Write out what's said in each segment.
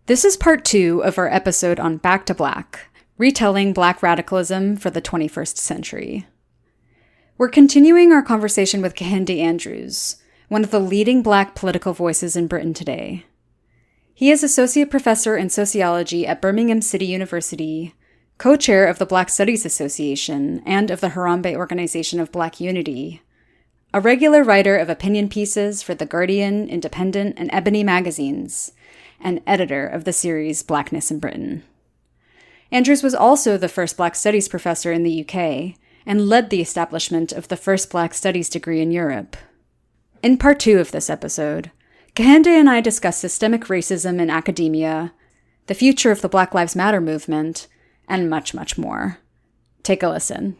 This is part 2 of our episode on Back to Black, retelling Black radicalism for the 21st century. We're continuing our conversation with Kehinde Andrews, one of the leading Black political voices in Britain today. He is Associate Professor in Sociology at Birmingham City University, co-chair of the Black Studies Association and of the Harambe Organization of Black Unity, a regular writer of opinion pieces for The Guardian, Independent, and Ebony magazines, and editor of the series Blackness in Britain. Andrews was also the first Black Studies professor in the UK and led the establishment of the first Black Studies degree in Europe. In part 2 of this episode, Kehinde and I discuss systemic racism in academia, the future of the Black Lives Matter movement, and much, much more. Take a listen.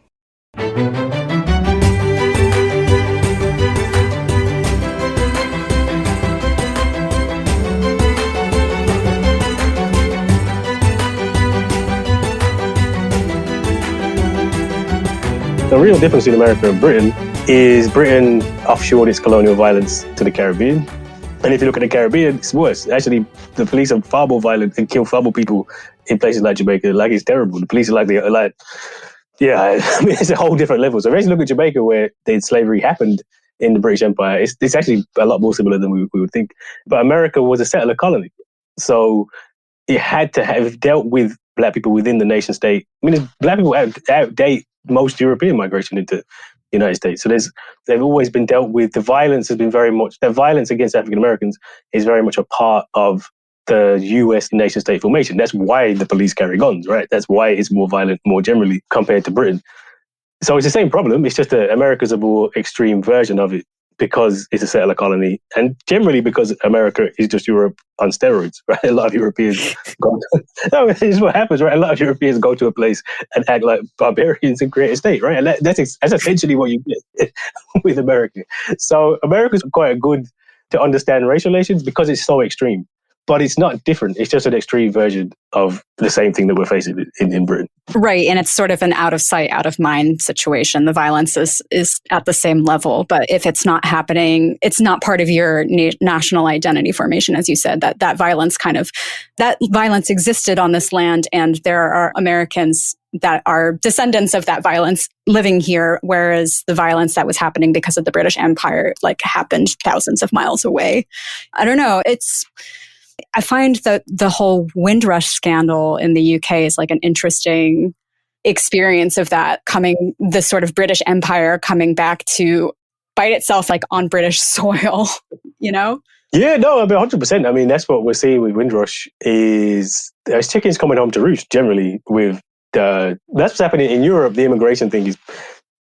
The real difference in America and Britain is Britain offshored its colonial violence to the Caribbean. And if you look at the Caribbean, it's worse. Actually, the police are far more violent and kill far more people in places like Jamaica. Like, it's terrible. The police are it's a whole different level. So if you look at Jamaica, where the slavery happened in the British Empire, it's actually a lot more similar than we would think. But America was a settler colony. So it had to have dealt with Black people within the nation state. I mean, Black people outdate most European migration into the United States. So they've always been dealt with. The violence has been the violence against African Americans is very much a part of the US nation state formation. That's why the police carry guns, right? That's why it's more violent more generally compared to Britain. So it's the same problem. It's just that America's a more extreme version of it because it's a settler colony, and generally because America is just Europe on steroids, right? A lot of Europeans this is what happens, right? A lot of Europeans go to a place and act like barbarians and create a state, right? And that's essentially what you get with America. So America's quite good to understand race relations because it's so extreme. But it's not different. It's just an extreme version of the same thing that we're facing in Britain. Right. And it's sort of an out of sight, out of mind situation. The violence is at the same level. But if it's not happening, it's not part of your national identity formation, as you said, that violence existed on this land. And there are Americans that are descendants of that violence living here, whereas the violence that was happening because of the British Empire happened thousands of miles away. I don't know. I find that the whole Windrush scandal in the UK is an interesting experience of that this sort of British Empire coming back to bite itself on British soil, you know? Yeah, no, 100%. I mean, that's what we're seeing with Windrush is there's chickens coming home to roost generally that's what's happening in Europe. The immigration thing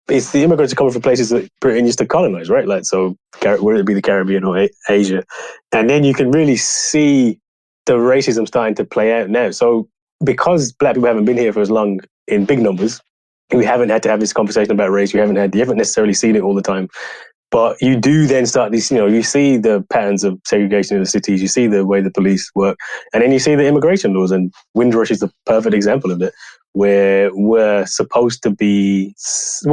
it's the immigrants are coming from places that Britain used to colonize, right? Whether it be the Caribbean or Asia. And then you can really see the racism starting to play out now. So because Black people haven't been here for as long in big numbers, we haven't had to have this conversation about race. You haven't necessarily seen it all the time. But you do then start these, you see the patterns of segregation in the cities, you see the way the police work, and then you see the immigration laws. And Windrush is the perfect example of it, where we're supposed to be, this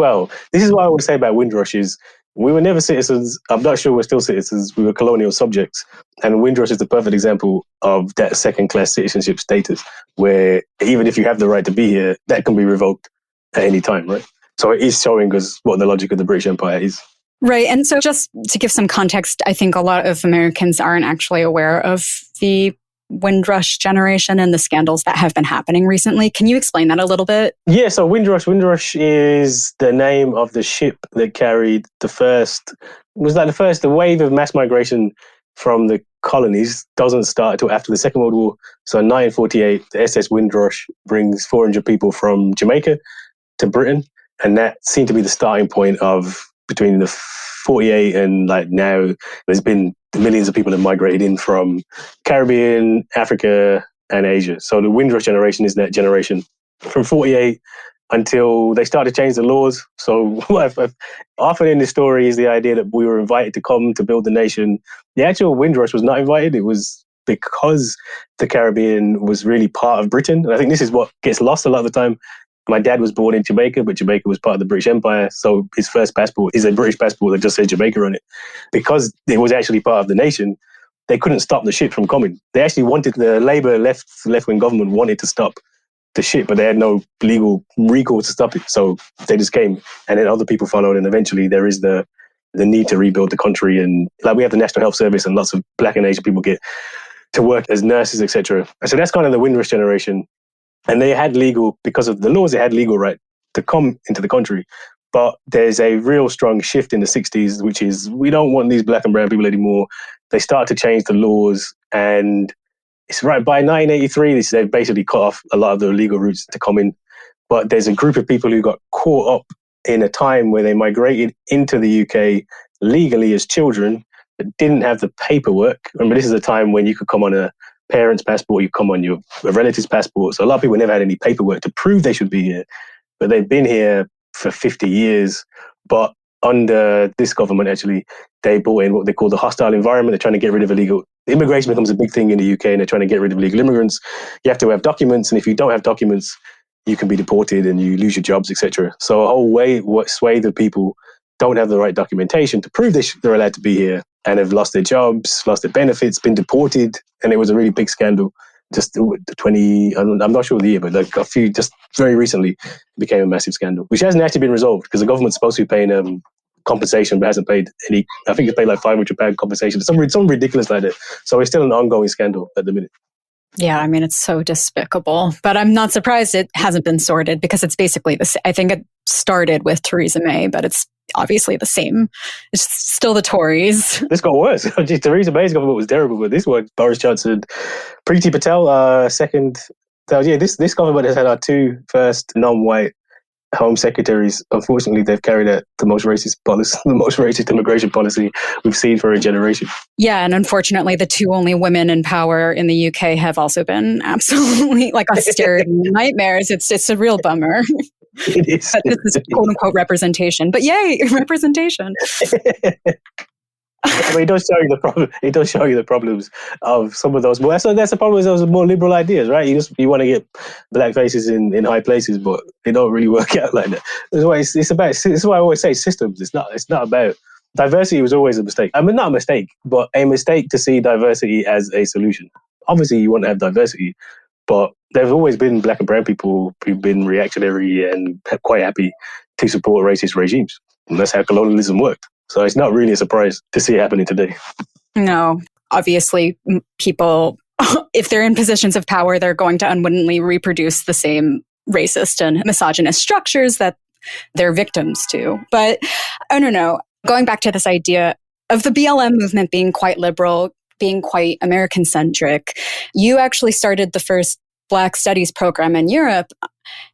is what I would say about Windrush is we were never citizens. I'm not sure we're still citizens. We were colonial subjects. And Windrush is the perfect example of that second-class citizenship status, where even if you have the right to be here, that can be revoked at any time, right? So it is showing us what the logic of the British Empire is. Right. And so just to give some context, I think a lot of Americans aren't actually aware of the Windrush generation and the scandals that have been happening recently. Can you explain that a little bit? Yeah, so Windrush is the name of the ship that carried the wave of mass migration from the colonies doesn't start until after the Second World War. So in 1948, the SS Windrush brings 400 people from Jamaica to Britain. And that seemed to be the starting point of between the 48 and now, there's been millions of people that migrated in from Caribbean, Africa, and Asia. So the Windrush generation is that generation from 48 until they started to change the laws. So often in this story is the idea that we were invited to come to build the nation. The actual Windrush was not invited. It was because the Caribbean was really part of Britain. And I think this is what gets lost a lot of the time. My dad was born in Jamaica, but Jamaica was part of the British Empire. So his first passport is a British passport that just says Jamaica on it. Because it was actually part of the nation, they couldn't stop the shit from coming. They actually wanted, the Labour left-wing government wanted to stop the shit, but they had no legal recourse to stop it. So they just came, and then other people followed, and eventually there is the need to rebuild the country. And like, we have the National Health Service, and lots of Black and Asian people get to work as nurses, etc. So that's kind of the Windrush generation. And they had legal, because of the laws, they had legal right to come into the country. But there's a real strong shift in the 60s, which is, we don't want these Black and brown people anymore. They start to change the laws, and it's right by 1983, they've basically cut off a lot of the legal routes to come in. But there's a group of people who got caught up in a time where they migrated into the UK legally as children, but didn't have the paperwork. Remember, this is a time when you could come on a parent's passport, you come on a relative's passport. So a lot of people never had any paperwork to prove they should be here, but they've been here for 50 years. But under this government, actually, they brought in what they call the hostile environment. They're trying to get rid of illegal. Immigration becomes a big thing in the UK, and they're trying to get rid of illegal immigrants. You have to have documents, and if you don't have documents, you can be deported and you lose your jobs, etc. So a whole swathe of people don't have the right documentation to prove they're allowed to be here, and have lost their jobs, lost their benefits, been deported. And it was a really big scandal. Just I'm not sure the year, but like just very recently, it became a massive scandal, which hasn't actually been resolved, because the government's supposed to be paying compensation, but hasn't paid any. I think it's paid like £500 compensation, something ridiculous like that. So it's still an ongoing scandal at the minute. Yeah, I mean, it's so despicable, but I'm not surprised it hasn't been sorted, because it's basically the same. I think it started with Theresa May, but it's obviously the same. It's still the Tories. This got worse. Theresa May's government was terrible, but this one, Boris Johnson, Priti Patel, second. So yeah, this government has had our two first non-white Home Secretaries. Unfortunately, they've carried out the most racist policy, the most racist immigration policy we've seen for a generation. Yeah, and unfortunately, the two only women in power in the UK have also been absolutely like austerity nightmares. It's a real bummer. It is. But this is quote unquote representation. But yay, representation. I mean, it does show you the problem. It does show you the problems of some of those. Well, that's the problem with those more liberal ideas, right? You want to get black faces in high places, but they don't really work out like that. That's why it's about. This is why I always say systems. It's not about diversity. Was always a mistake. I mean, not a mistake, but a mistake to see diversity as a solution. Obviously, you want to have diversity, but there've always been Black and brown people who've been reactionary and quite happy to support racist regimes. And that's how colonialism worked. So it's not really a surprise to see it happening today. No, obviously people, if they're in positions of power, they're going to unwittingly reproduce the same racist and misogynist structures that they're victims to. But I don't know, going back to this idea of the BLM movement being quite liberal, being quite American-centric, you actually started the first Black Studies program in Europe.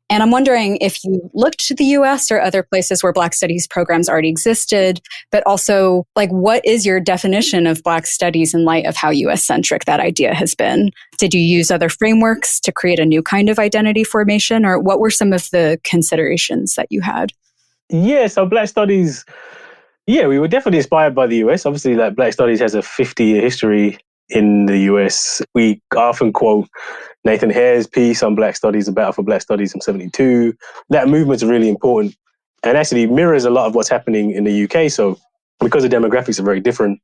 And I'm wondering if you looked to the US or other places where Black Studies programs already existed, but also, like, what is your definition of Black Studies in light of how US-centric that idea has been? Did you use other frameworks to create a new kind of identity formation, or what were some of the considerations that you had? Yeah, so Black Studies, yeah, we were definitely inspired by the US. Obviously, like, Black Studies has a 50-year history in the US. We often quote Nathan Hare's piece on Black Studies, A Battle for Black Studies from 1972. That movement's really important and actually mirrors a lot of what's happening in the UK. So because the demographics are very different,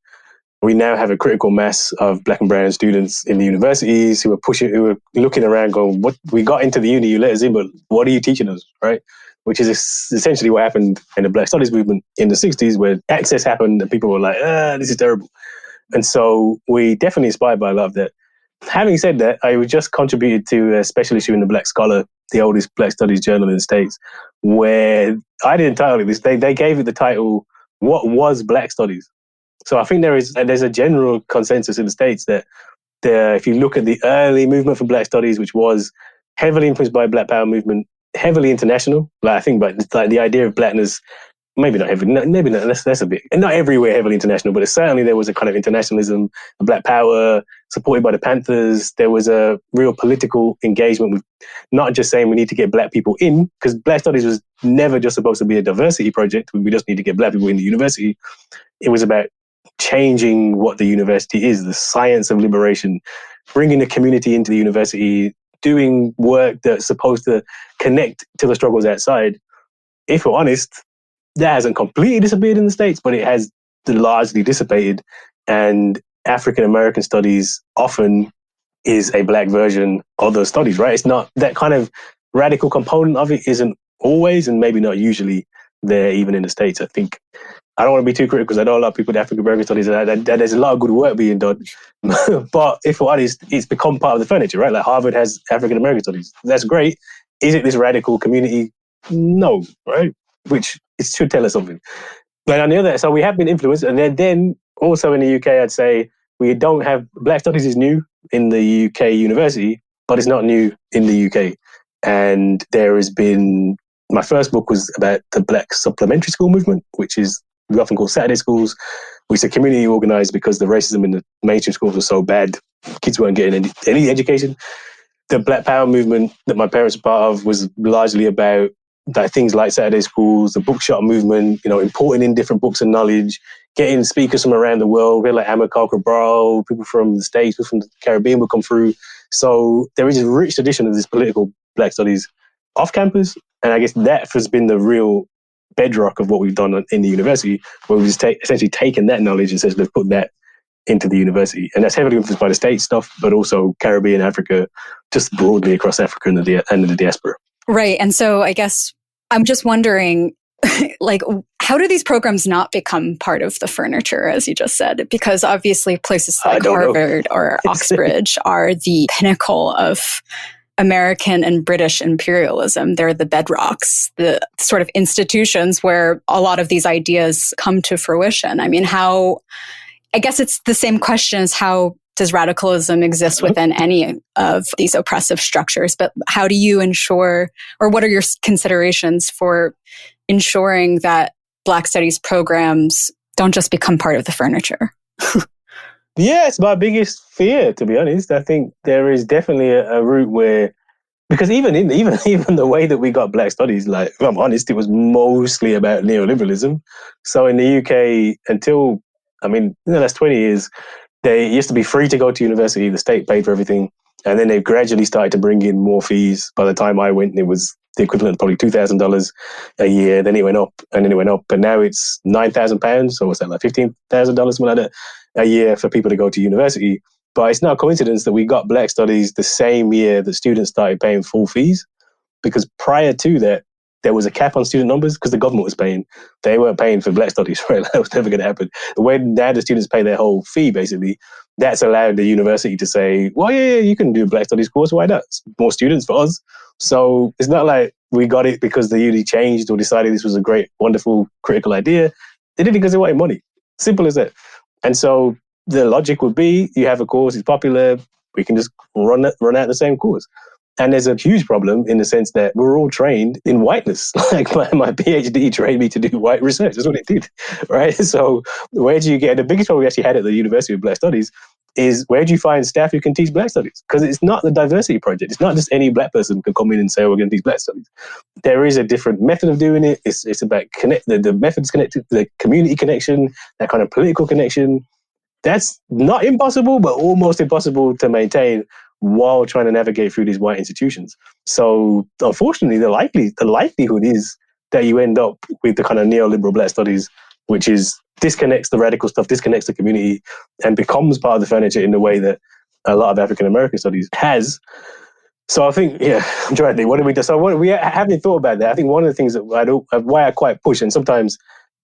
we now have a critical mass of Black and brown students in the universities who are looking around going, what, we got into the uni, you let us in, but what are you teaching us, right? Which is essentially what happened in the Black Studies movement in the 60s, where access happened and people were like, this is terrible. And so we definitely inspired by a lot of that. Having said that, I just contributed to a special issue in the Black Scholar, the oldest Black Studies journal in the States, where I didn't title it this. They gave it the title, What Was Black Studies? So I think there's a general consensus in the States that if you look at the early movement for Black Studies, which was heavily influenced by Black Power movement, heavily international, like I think, but like the idea of blackness, maybe not heavily, maybe not, that's a bit, and not everywhere heavily international, but certainly there was a kind of internationalism, a Black Power supported by the Panthers. There was a real political engagement with not just saying we need to get Black people in, because Black Studies was never just supposed to be a diversity project. We just need to get Black people in the university. It was about changing what the university is, the science of liberation, bringing the community into the university, doing work that's supposed to connect to the struggles outside. If we're honest, that hasn't completely disappeared in the States, but it has largely dissipated. And African American studies often is a Black version of those studies, right? It's not that kind of radical component of it isn't always and maybe not usually there even in the States. I think I don't want to be too critical because I know a lot of people with African American studies and there's a lot of good work being done. But if we're honest, it's become part of the furniture, right? Like Harvard has African American studies. That's great. Is it this radical community? No, right? Which it should tell us something. But on the other, so we have been influenced. And then also in the UK, I'd say we don't have, Black studies is new in the UK university, but it's not new in the UK. And there has been, my first book was about the Black supplementary school movement, which is we often call Saturday schools, which are community organized because the racism in the mainstream schools was so bad, kids weren't getting any education. The Black Power movement that my parents were part of was largely about things like Saturday schools, the bookshop movement, importing in different books and knowledge, getting speakers from around the world, people like Amilcar Cabral, people from the States, people from the Caribbean would come through. So there is a rich tradition of this political Black studies off campus. And I guess that has been the real bedrock of what we've done in the university, where we've just essentially taken that knowledge and said, let's put that into the university. And that's heavily influenced by the state stuff, but also Caribbean, Africa, just broadly across Africa and the diaspora. Right. And so I guess I'm just wondering, like, how do these programs not become part of the furniture, as you just said? Because obviously places like Harvard or Oxbridge are the pinnacle of American and British imperialism. They're the bedrocks, the sort of institutions where a lot of these ideas come to fruition. I mean, I guess it's the same question as how does radicalism exist within any of these oppressive structures? But how do you ensure, or what are your considerations for ensuring that Black studies programs don't just become part of the furniture? Yeah, it's my biggest fear, to be honest. I think there is definitely a route where, because even the way that we got Black studies, like, if I'm honest, it was mostly about neoliberalism. So in the UK, until, in the last 20 years, it used to be free to go to university. The state paid for everything. And then they gradually started to bring in more fees. By the time I went, it was the equivalent of probably $2,000 a year. Then it went up and then it went up. And now it's £9,000. So what's that, like $15,000, something like that, a year for people to go to university. But it's not a coincidence that we got Black studies the same year that students started paying full fees. Because prior to that, there was a cap on student numbers because the government was paying. They weren't paying for Black studies, right? That was never going to happen. When now the students pay their whole fee, basically, that's allowed the university to say, well, yeah, you can do a Black studies course. Why not? It's more students for us. So it's not like we got it because the uni changed or decided this was a great, wonderful, critical idea. They did it because they wanted money. Simple as that. And so the logic would be, you have a course, it's popular, we can just run out the same course. And there's a huge problem in the sense that we're all trained in whiteness. Like my PhD trained me to do white research. That's what it did, right? So where do you get, the biggest problem we actually had at the University of Black Studies is where do you find staff who can teach Black studies? Because it's not the diversity project. It's not just any Black person can come in and say, oh, we're going to teach Black studies. There is a different method of doing it. It's about the methods connected, the community connection, that kind of political connection. That's not impossible, but almost impossible to maintain while trying to navigate through these white institutions. So unfortunately, the likelihood is that you end up with the kind of neoliberal Black studies, which is disconnects the radical stuff, disconnects the community, and becomes part of the furniture in the way that a lot of African American studies has. So I think, I'm trying to think, what do we do? So we haven't thought about that. I think one of the things that why I quite push, and sometimes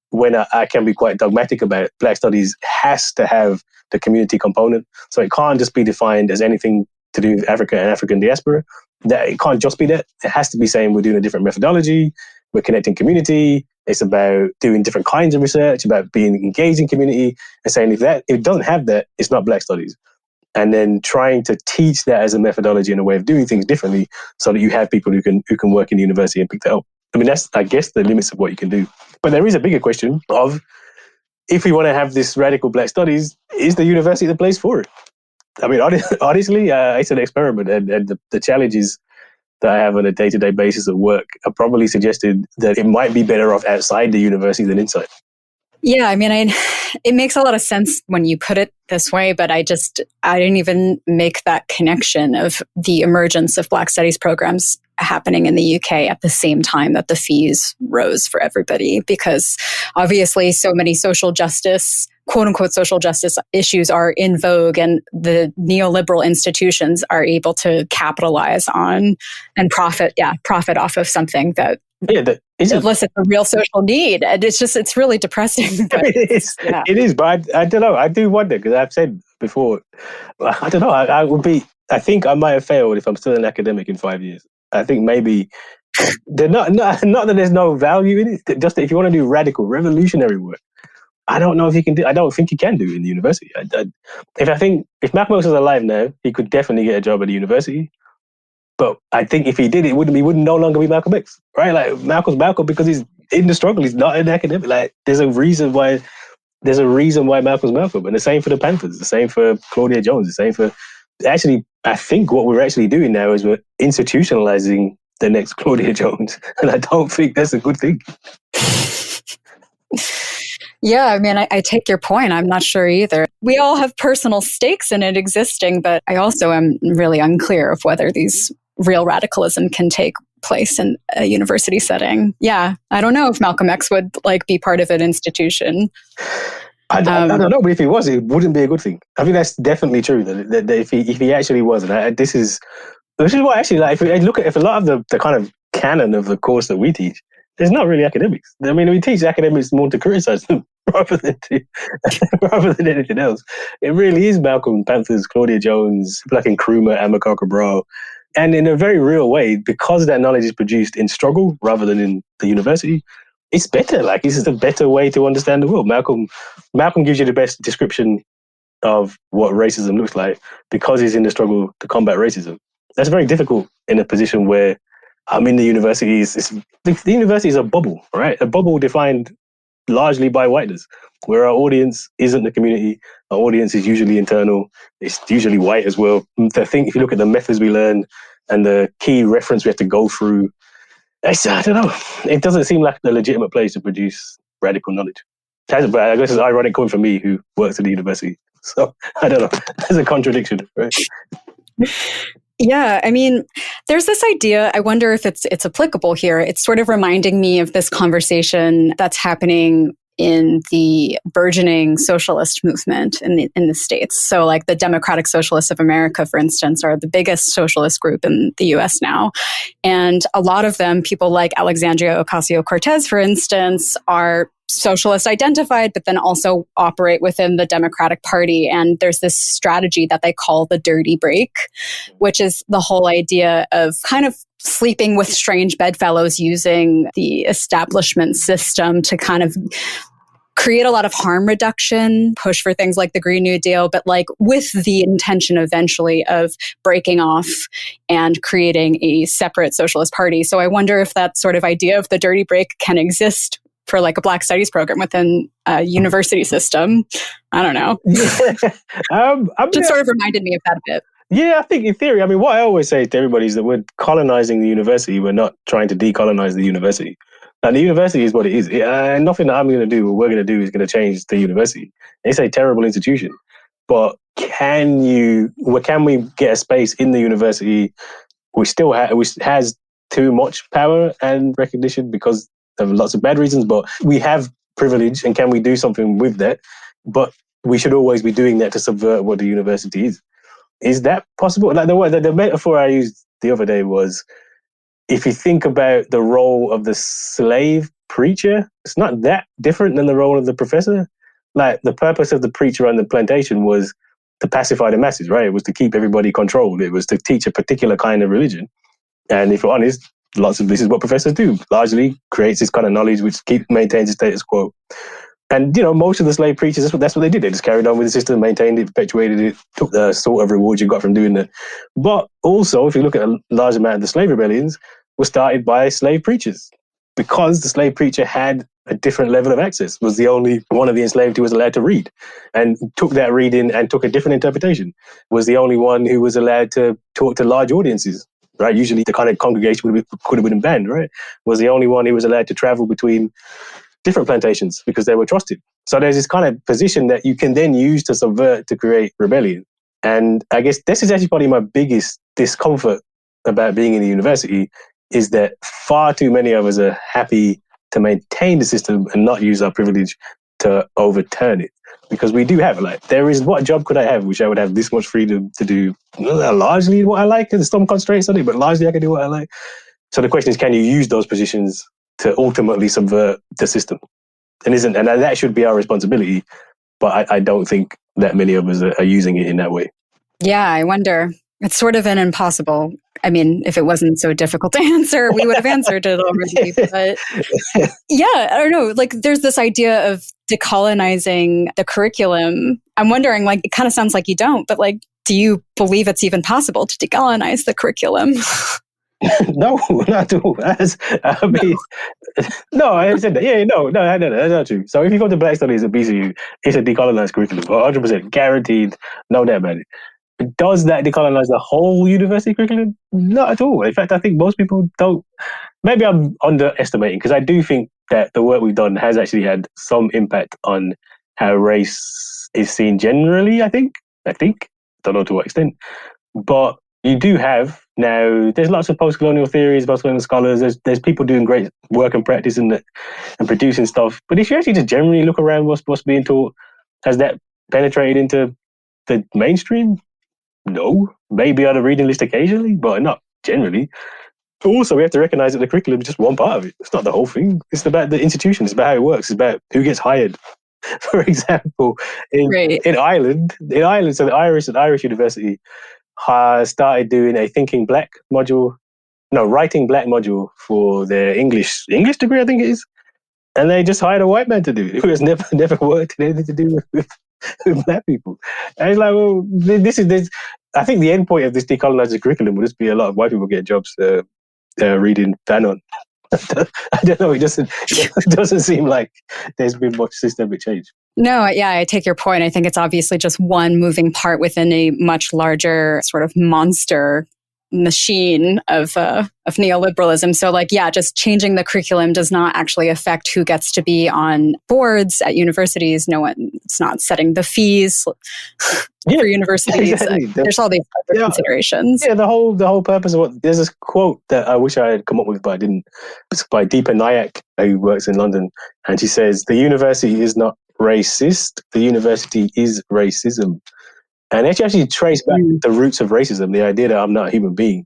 when I can be quite dogmatic about it, Black studies has to have the community component. So it can't just be defined as anything to do with Africa and African diaspora. That it can't just be that. It has to be saying we're doing a different methodology, we're connecting community, it's about doing different kinds of research, about being engaged in community, and saying if it doesn't have that, it's not Black studies. And then trying to teach that as a methodology and a way of doing things differently so that you have people who can work in the university and pick that up. That's, I guess, the limits of what you can do. But there is a bigger question of, if we want to have this radical Black studies, is the university the place for it? Honestly, it's an experiment, and the challenges that I have on a day-to-day basis at work are probably suggested that it might be better off outside the university than inside. Yeah, it makes a lot of sense when you put it this way, but I didn't even make that connection of the emergence of Black studies programs happening in the UK at the same time that the fees rose for everybody, because obviously so many social justice quote unquote social justice issues are in vogue and the neoliberal institutions are able to capitalize on and profit off of something that elicits a real social need. And it's really depressing. But it is, but I don't know. I do wonder, because I've said before, I don't know. I think I might have failed if I'm still an academic in 5 years. I think maybe not that there's no value in it, just that if you want to do radical, revolutionary work, I don't know if you can do. I don't think you can do it in the university. If Malcolm X was alive now, he could definitely get a job at the university. But I think if he did, he wouldn't no longer be Malcolm X, right? Like Malcolm's Malcolm because he's in the struggle. He's not an academic. Like there's a reason why Malcolm's Malcolm, and the same for the Panthers, the same for Claudia Jones, the same for. Actually, I think what we're actually doing now is we're institutionalizing the next Claudia Jones, and I don't think that's a good thing. Yeah, I mean, I take your point. I'm not sure either. We all have personal stakes in it existing, but I also am really unclear of whether these real radicalism can take place in a university setting. Yeah, I don't know if Malcolm X would be part of an institution. I don't know, but if he was, it wouldn't be a good thing. I think that's definitely true. That if he actually was, and this is what actually if a lot of the kind of canon of the course that we teach, it's not really academics. I mean, we teach academics more to criticize them rather than anything else. It really is Malcolm, Panthers, Claudia Jones, Black Nkrumah, Amilcar Cabral. And in a very real way, because that knowledge is produced in struggle rather than in the university, it's better. Like, this is a better way to understand the world. Malcolm gives you the best description of what racism looks like because he's in the struggle to combat racism. That's very difficult in a position where I'm in the university. The university is a bubble, right? A bubble defined largely by whiteness, where our audience isn't the community. Our audience is usually internal. It's usually white as well. If you look at the methods we learn and the key reference we have to go through, I don't know. It doesn't seem like a legitimate place to produce radical knowledge. But I guess it's ironic coming from me, who works at the university. So I don't know. There's a contradiction, right? Yeah, I mean, there's this idea, I wonder if it's applicable here. It's sort of reminding me of this conversation that's happening in the burgeoning socialist movement in the States. So like the Democratic Socialists of America, for instance, are the biggest socialist group in the US now. And a lot of them, people like Alexandria Ocasio-Cortez, for instance, are socialist identified, but then also operate within the Democratic Party. And there's this strategy that they call the dirty break, which is the whole idea of kind of sleeping with strange bedfellows using the establishment system to kind of create a lot of harm reduction, push for things like the Green New Deal, but with the intention eventually of breaking off and creating a separate socialist party. So I wonder if that sort of idea of the dirty break can exist for a Black Studies program within a university system. I don't know. Just sort of reminded me of that a bit. Yeah, I think in theory, I mean, what I always say to everybody is that we're colonizing the university. We're not trying to decolonize the university. And the university is what it is. And nothing that I'm going to do or we're going to do is going to change the university. It's a terrible institution. But can we get a space in the university which has too much power and recognition because of lots of bad reasons, but we have privilege, and can we do something with that? But we should always be doing that to subvert what the university is. Is that possible? Like the metaphor I used the other day was, if you think about the role of the slave preacher, it's not that different than the role of the professor. Like, the purpose of the preacher on the plantation was to pacify the masses, right? It was to keep everybody controlled. It was to teach a particular kind of religion. And if you're honest, lots of this is what professors do. Largely creates this kind of knowledge which maintains the status quo. And, most of the slave preachers, that's what they did. They just carried on with the system, maintained it, perpetuated it, took the sort of rewards you got from doing that. But also, if you look at a large amount of the slave rebellions, were started by slave preachers, because the slave preacher had a different level of access, was the only one of the enslaved who was allowed to read, and took that reading and took a different interpretation, was the only one who was allowed to talk to large audiences, right? Usually the kind of congregation could have been banned, right? Was the only one who was allowed to travel between different plantations because they were trusted. So there's this kind of position that you can then use to subvert, to create rebellion. And I guess this is actually probably my biggest discomfort about being in the university, is that far too many of us are happy to maintain the system and not use our privilege to overturn it. Because we do have, like, there is, what job could I have which I would have this much freedom to do largely what I like, and there's some constraints on it, but largely I can do what I like. So the question is, can you use those positions to ultimately subvert the system? And that should be our responsibility. But I don't think that many of us are using it in that way. Yeah, I wonder. It's sort of an impossible. I mean, if it wasn't so difficult to answer, we would have answered it already. But yeah, I don't know. Like, there's this idea of decolonizing the curriculum. I'm wondering, like, it kind of sounds like you don't, but like, do you believe it's even possible to decolonize the curriculum? No, not at all. No, I said that. Yeah, no, that's not true. So if you go to Black Studies at BCU, it's a decolonized curriculum, 100% guaranteed, no doubt about it. Does that decolonize the whole university curriculum? Not at all. In fact, I think most people don't. Maybe I'm underestimating, because I do think that the work we've done has actually had some impact on how race is seen generally, I think. Don't know to what extent. But you do have now, there's lots of post-colonial theories, post-colonial scholars, there's people doing great work and practice and producing stuff. But if you actually just generally look around what's being taught, has that penetrated into the mainstream? No. Maybe on a reading list occasionally, but not generally. Also, we have to recognize that the curriculum is just one part of it. It's not the whole thing. It's about the institution. It's about how it works. It's about who gets hired. For example, in Ireland, so the Irish University started doing a Writing Black module for their English degree, I think it is. And they just hired a white man to do it, who has never worked in anything to do with Black people. And it's like, well, this. I think the end point of this decolonizing curriculum will just be a lot of white people get jobs reading Fanon. I don't know. It doesn't seem like there's been much systemic change. No, yeah, I take your point. I think it's obviously just one moving part within a much larger sort of monster machine of neoliberalism. So like, yeah, just changing the curriculum does not actually affect who gets to be on boards at universities. It's not setting the fees for universities. Exactly. There's all these other considerations. Yeah, the whole purpose of there's this quote that I wish I had come up with, but I didn't. It's by Deepa Nayak, who works in London. And she says, the university is not racist. The university is racism. And if you actually trace back the roots of racism, the idea that I'm not a human being,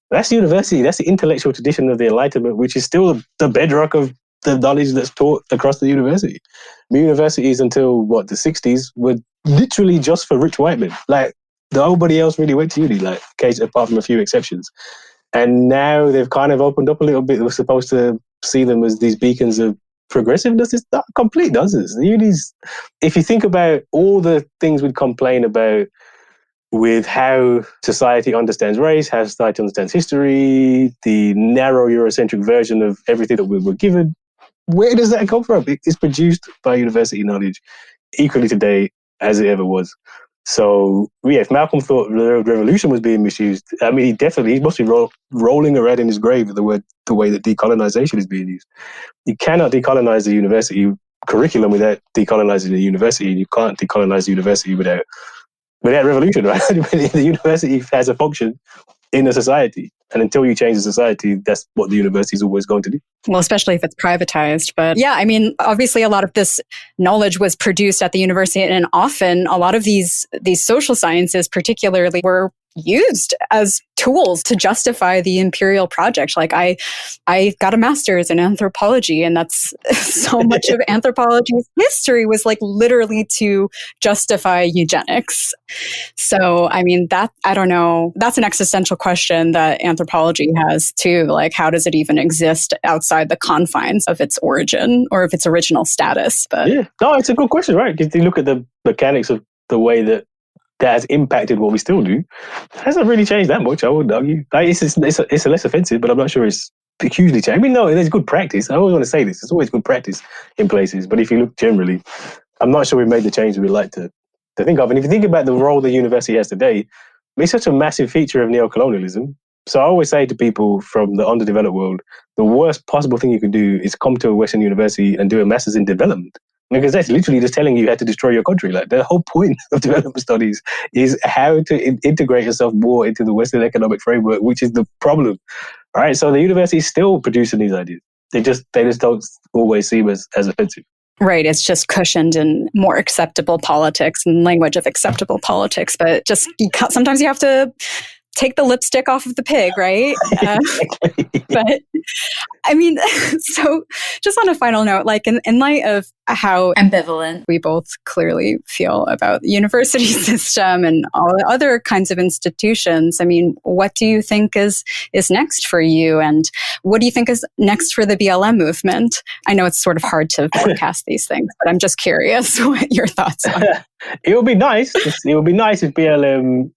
that's the university. That's the intellectual tradition of the Enlightenment, which is still the bedrock of the knowledge that's taught across the university. The universities until, the 60s were literally just for rich white men. Like, nobody else really went to uni, like, apart from a few exceptions. And now they've kind of opened up a little bit. We're supposed to see them as these beacons of progressiveness. It's not complete nonsense. The unis, if you think about all the things we'd complain about with how society understands race, how society understands history, the narrow Eurocentric version of everything that we were given, where does that come from? It's produced by university knowledge equally today as it ever was. So, yeah, if Malcolm thought the revolution was being misused, I mean, he must be rolling around in his grave with the way that decolonization is being used. You cannot decolonize the university curriculum without decolonizing the university. You can't decolonize the university without revolution, right? The university has a function in a society. And until you change the society, that's what the university is always going to do. Well, especially if it's privatized. But yeah, I mean, obviously a lot of this knowledge was produced at the university, and often a lot of these social sciences particularly were used as tools to justify the imperial project. Like I got a master's in anthropology, and that's so much of anthropology's history was like literally to justify eugenics. So, I mean, I don't know, that's an existential question that anthropology has too. Like, how does it even exist outside the confines of its origin or of its original status? But yeah, no, it's a good question, right? If you look at the mechanics of the way that has impacted what we still do, it hasn't really changed that much, I would argue. Like, it's less offensive, but I'm not sure it's hugely changed. I mean, no, there's good practice. I always want to say this. There's always good practice in places. But if you look generally, I'm not sure we've made the change we'd like to think of. And if you think about the role the university has today, it's such a massive feature of neocolonialism. So I always say to people from the underdeveloped world, the worst possible thing you can do is come to a Western university and do a master's in development. Because that's literally just telling you how to destroy your country. Like, the whole point of development studies is how to integrate yourself more into the Western economic framework, which is the problem. All right, so the university is still producing these ideas. They just don't always seem as offensive. Right. It's just cushioned in more acceptable politics and language of acceptable politics. But just sometimes you have to take the lipstick off of the pig, right? But I mean, so just on a final note, like in light of how ambivalent we both clearly feel about the university system and all the other kinds of institutions, I mean, what do you think is next for you? And what do you think is next for the BLM movement? I know it's sort of hard to forecast these things, but I'm just curious what your thoughts are. It would be nice. It would be nice if BLM,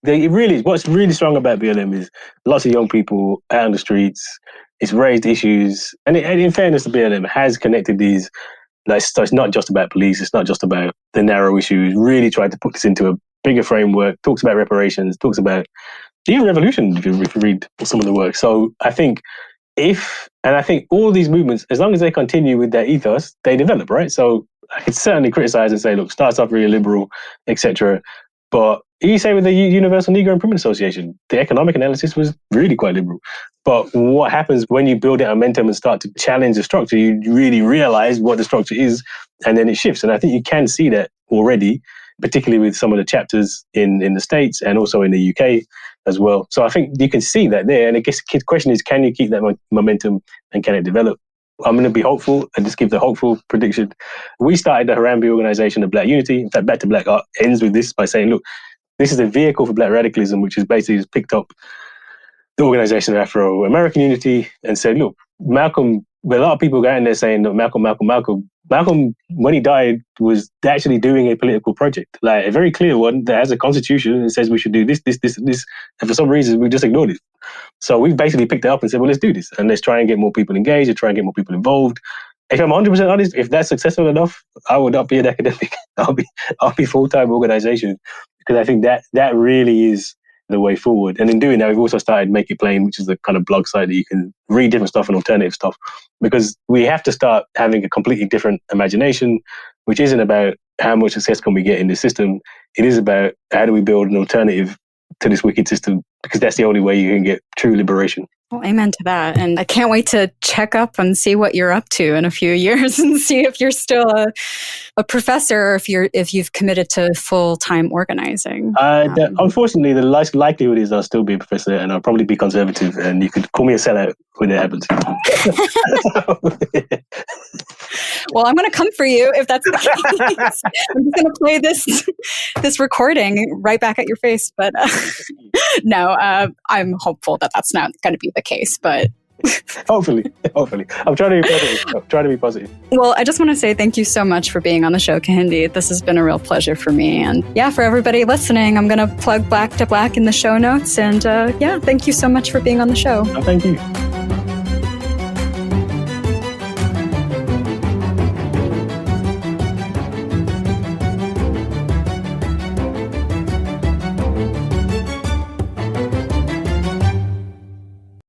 what's really strong about BLM is lots of young people out on the streets. It's raised issues. And in fairness to BLM, has connected these. So it's not just about police. It's not just about the narrow issues. Really tried to put this into a bigger framework, talks about reparations, talks about even revolution, if you read some of the work. So I think all these movements, as long as they continue with their ethos, they develop, right? So I could certainly criticize and say, look, starts off really liberal, etc. But you say with the Universal Negro Improvement Association, the economic analysis was really quite liberal. But what happens when you build that momentum and start to challenge the structure, you really realize what the structure is, and then it shifts. And I think you can see that already, particularly with some of the chapters in the States and also in the UK as well. So I think you can see that there. And I guess the question is, can you keep that momentum and can it develop? I'm going to be hopeful and just give the hopeful prediction. We started the Harambee Organization of Black Unity. In fact, Back to Black Art ends with this by saying, look, this is a vehicle for Black radicalism, which is basically just picked up the Organization of Afro-American Unity and said, look, Malcolm, a lot of people go in there saying, look, Malcolm, when he died, was actually doing a political project, like a very clear one that has a constitution and says we should do this. And for some reason, we just ignored it. So we basically picked it up and said, well, let's do this. And let's try and get more people engaged and try and get more people involved. If I'm 100% honest, if that's successful enough, I would not be an academic. I'll be full-time organization, because I think that really is the way forward. And in doing that, we've also started Make It Plain, which is the kind of blog site that you can read different stuff and alternative stuff, because we have to start having a completely different imagination, which isn't about how much success can we get in this system. It is about how do we build an alternative to this wicked system, because that's the only way you can get true liberation. Well, amen to that. And I can't wait to check up and see what you're up to in a few years and see if you're still a professor or if you've committed to full-time organizing. Unfortunately, the likelihood is I'll still be a professor and I'll probably be conservative, and you could call me a sellout when it happens. Well, I'm going to come for you if that's the case. I'm just going to play this recording right back at your face. But no, I'm hopeful that that's not going to be the case. But hopefully. I'm trying to be positive. Well, I just want to say thank you so much for being on the show, Kehinde. This has been a real pleasure for me. And yeah, for everybody listening, I'm going to plug Black to Black in the show notes. And yeah, thank you so much for being on the show. Oh, thank you.